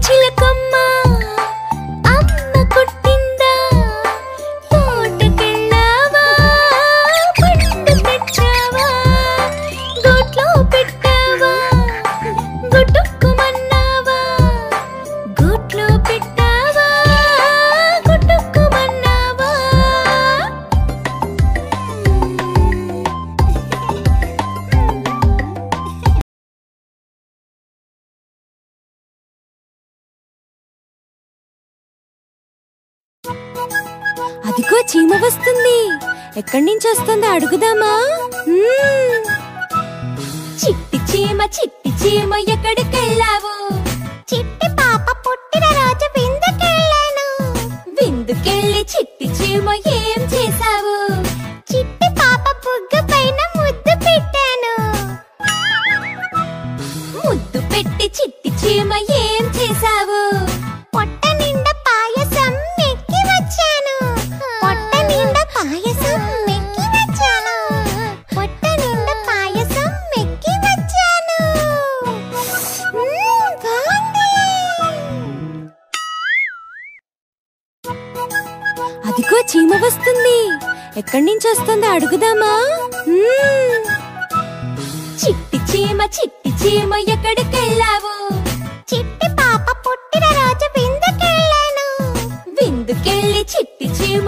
చిలకమ్మ అమ్మ కొట్టిందా తోటకెళ్ళావా పండు తెచ్చావా గోట్లో పెట్టావా గుట్టుక్కుమన్నావా గోట్లో పెట్టావా గుట్టుక్కుమన్నావా అదిగో చీమ వస్తుంది. ఎక్కడి నుంచి వస్తుందో అడుగుదామా? చిట్టి చీమ ఎక్కడికెళ్ళావు? చిట్టి పాప పుట్టిన రోజు విందుకెళ్ళాను. విందుకెళ్ళి చిట్టి చీమ ఏం చేశావు? చిట్టి పాప బుగ్గ పైన ముద్దు పెట్టాను. ముద్దు పెట్టి చిట్టి చీమ ఏం చేశావు? పొట్ట నిండా పాయసం మెక్కి వచ్చాను. పొట్ట నిండా పాయసం మెక్కి వచ్చాను. పొట్ట నిండా పాయసం మెక్కి వచ్చాను. బాగుంది. అదిగో చీమ వస్తుంది. ఎక్కడి నుంచి వస్తుందో అడుగుదామా? చిట్టి చీమ ఎక్కడికెళ్ళావు? చిట్టి పాప పుట్టిన రోజు విందుకెళ్ళాను. విందుకెళ్ళి చిట్టి చీమ